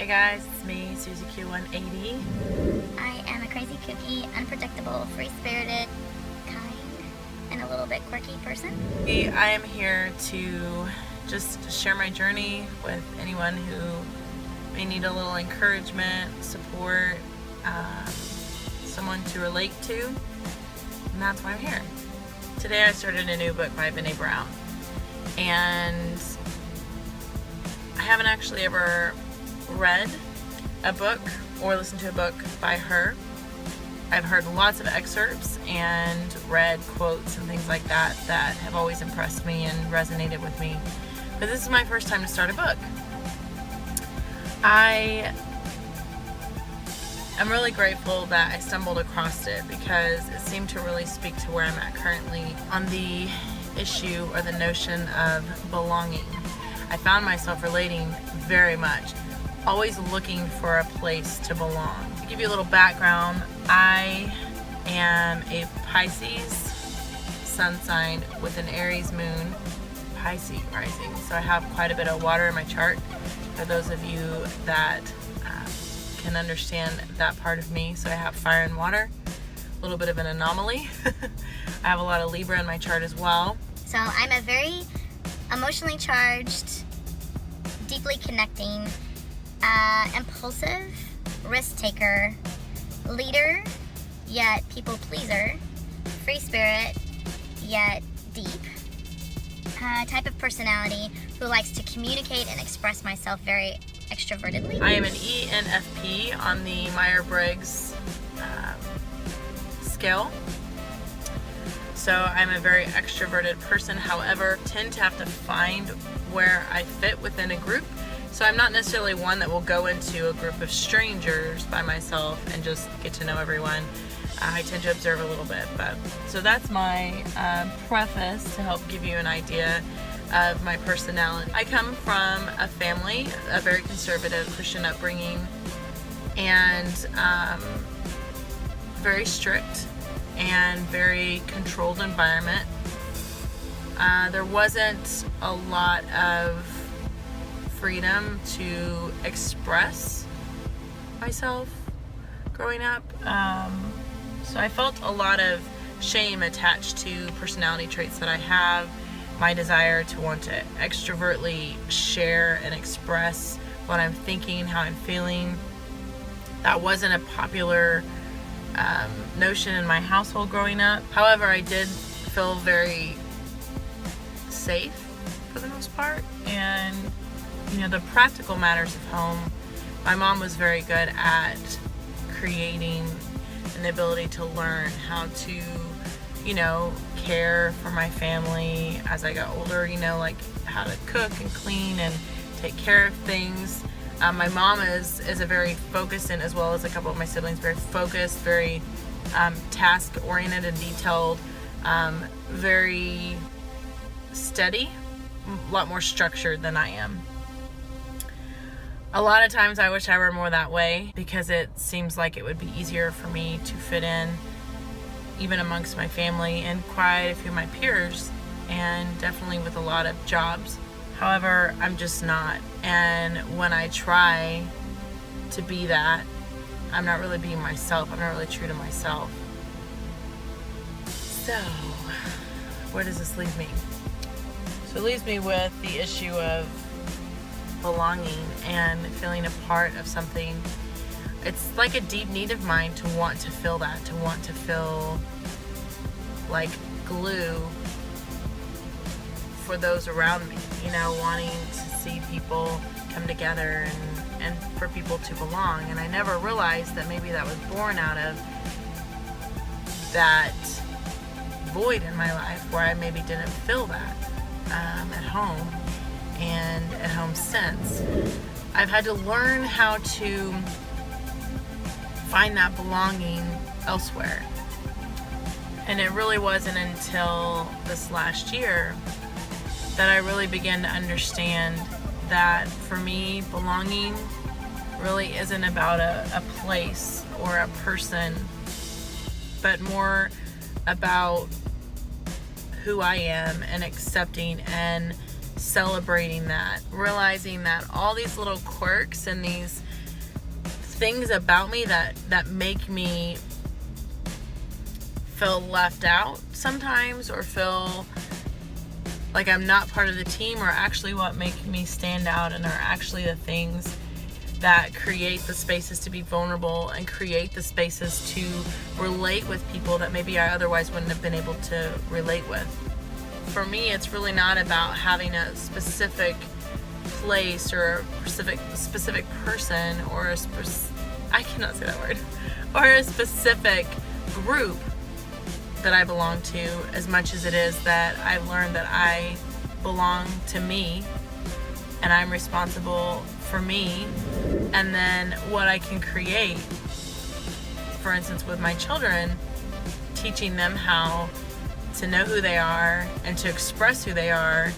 Hey guys, it's me, Susie Q180. I am a crazy, kooky, unpredictable, free-spirited, kind, and a little bit quirky person. I am here to just share my journey with anyone who may need a little encouragement, support, someone to relate to, and that's why I'm here. Today I started a new book by Brené Brown, and I haven't actually ever read a book or listened to a book by her. I've heard lots of excerpts and read quotes and things like that that have always impressed me and resonated with me. But this is my first time to start a book. I'm really grateful that I stumbled across it because it seemed to really speak to where I'm at currently on the issue or the notion of belonging. I found myself relating very much, always looking for a place to belong. To give you a little background, I am a Pisces sun sign with an Aries moon, Pisces rising. So I have quite a bit of water in my chart. For those of you that can understand that part of me, so I have fire and water, a little bit of an anomaly. I have a lot of Libra in my chart as well. So I'm a very emotionally charged, deeply connecting, impulsive, risk taker, leader, yet people pleaser, free spirit, yet deep, type of personality who likes to communicate and express myself very extrovertedly. I am an ENFP on the Myers-Briggs scale. So I'm a very extroverted person, however, tend to have to find where I fit within a group. So I'm not necessarily one that will go into a group of strangers by myself and just get to know everyone. I tend to observe a little bit. So that's my preface to help give you an idea of my personality. I come from a family, a very conservative Christian upbringing, and very strict and very controlled environment. There wasn't a lot of freedom to express myself growing up. So I felt a lot of shame attached to personality traits that I have, my desire to want to extrovertly share and express what I'm thinking, how I'm feeling. That wasn't a popular notion in my household growing up. However, I did feel very safe for the most part, and the practical matters of home, my mom was very good at creating an ability to learn how to care for my family as I got older, like how to cook and clean and take care of things. My mom is a very focused, and as well as a couple of my siblings, very focused, very task oriented and detailed, very steady, a lot more structured than I am. A lot of times I wish I were more that way because it seems like it would be easier for me to fit in even amongst my family and quite a few of my peers, and definitely with a lot of jobs. However, I'm just not. And when I try to be that, I'm not really being myself. I'm not really true to myself. So, where does this leave me? So it leaves me with the issue of belonging and feeling a part of something. It's like a deep need of mine to want to feel that, to want to feel like glue for those around me, wanting to see people come together and for people to belong. And I never realized that maybe that was born out of that void in my life where I maybe didn't feel that at home and at home since. I've had to learn how to find that belonging elsewhere. And it really wasn't until this last year that I really began to understand that for me, belonging really isn't about a place or a person, but more about who I am and accepting and celebrating that, realizing that all these little quirks and these things about me that make me feel left out sometimes, or feel like I'm not part of the team, are actually what make me stand out, and are actually the things that create the spaces to be vulnerable and create the spaces to relate with people that maybe I otherwise wouldn't have been able to relate with. For me, it's really not about having a specific place or a specific person, or I cannot say that word, or a specific group that I belong to, as much as it is that I've learned that I belong to me and I'm responsible for me, and then what I can create. For instance, with my children, teaching them how to know who they are and to express who they are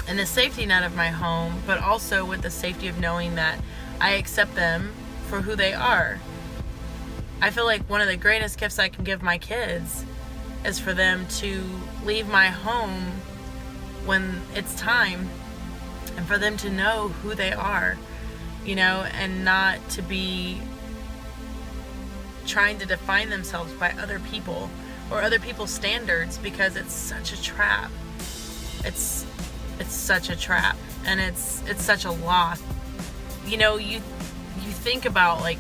in the safety net of my home, but also with the safety of knowing that I accept them for who they are. I feel like one of the greatest gifts I can give my kids is for them to leave my home when it's time, and for them to know who they are, and not to be trying to define themselves by other people or other people's standards, because it's such a trap. It's such a trap, and it's such a loss. You think about like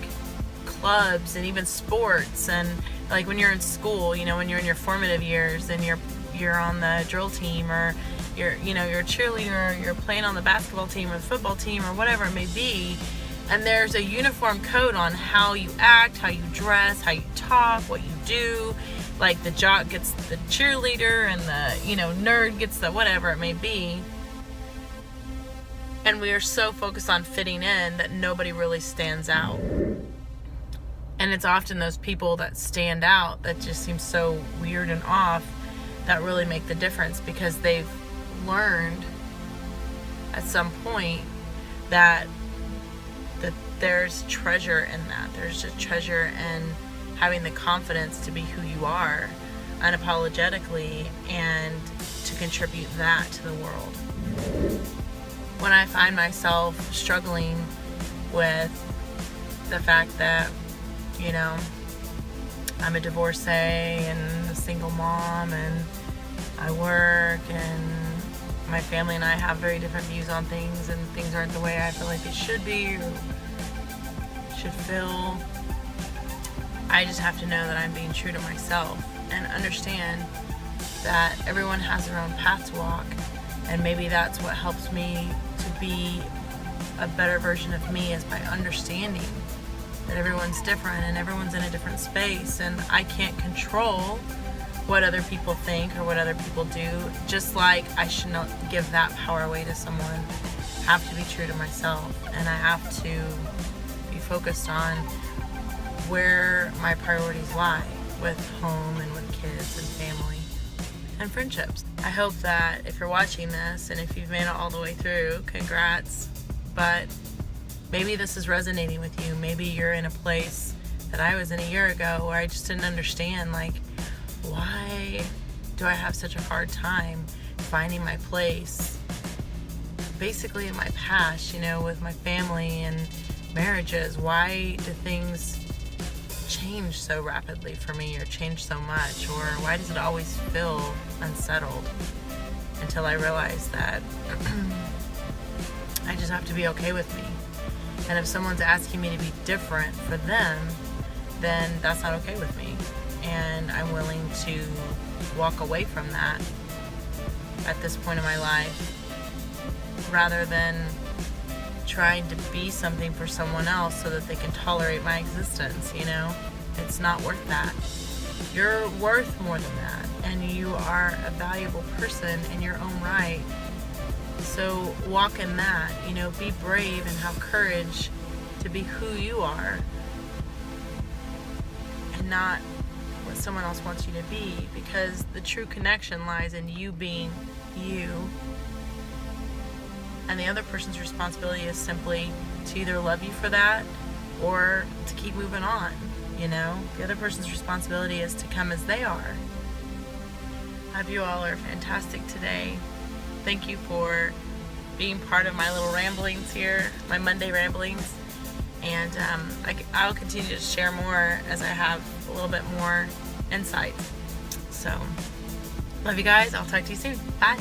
clubs and even sports, and like when you're in school, when you're in your formative years and you're on the drill team, or you're a cheerleader, you're playing on the basketball team or the football team or whatever it may be, and there's a uniform code on how you act, how you dress, how you talk, what you do. Like the jock gets the cheerleader, and the nerd gets the whatever it may be. And we are so focused on fitting in that nobody really stands out. And it's often those people that stand out that just seem so weird and off that really make the difference, because they've learned at some point that there's treasure in that. There's a treasure in having the confidence to be who you are unapologetically, and to contribute that to the world. When I find myself struggling with the fact that I'm a divorcee and a single mom, and I work, and my family and I have very different views on things, and things aren't the way I feel like they should be or should feel, I just have to know that I'm being true to myself and understand that everyone has their own path to walk, and maybe that's what helps me to be a better version of me, is by understanding that everyone's different and everyone's in a different space, and I can't control what other people think or what other people do, just like I should not give that power away to someone. I have to be true to myself, and I have to be focused on where my priorities lie, with home and with kids and family and friendships. I hope that if you're watching this, and if you've made it all the way through, congrats. But maybe this is resonating with you. Maybe you're in a place that I was in a year ago, where I just didn't understand, like, why do I have such a hard time finding my place basically in my past, with my family and marriages? Why do things change so rapidly for me, or change so much, or why does it always feel unsettled? Until I realized that I just have to be okay with me. And if someone's asking me to be different for them, then that's not okay with me. And I'm willing to walk away from that at this point in my life, rather than trying to be something for someone else so that they can tolerate my existence. It's not worth that. You're worth more than that, and you are a valuable person in your own right. So walk in that, be brave and have courage to be who you are, and not what someone else wants you to be, because the true connection lies in you being you, and the other person's responsibility is simply to either love you for that or to keep moving on. The other person's responsibility is to come as they are. I hope you all are fantastic today, Thank you for being part of my little ramblings here, my Monday ramblings. And I'll continue to share more as I have a little bit more insight. So, love you guys. I'll talk to you soon. Bye.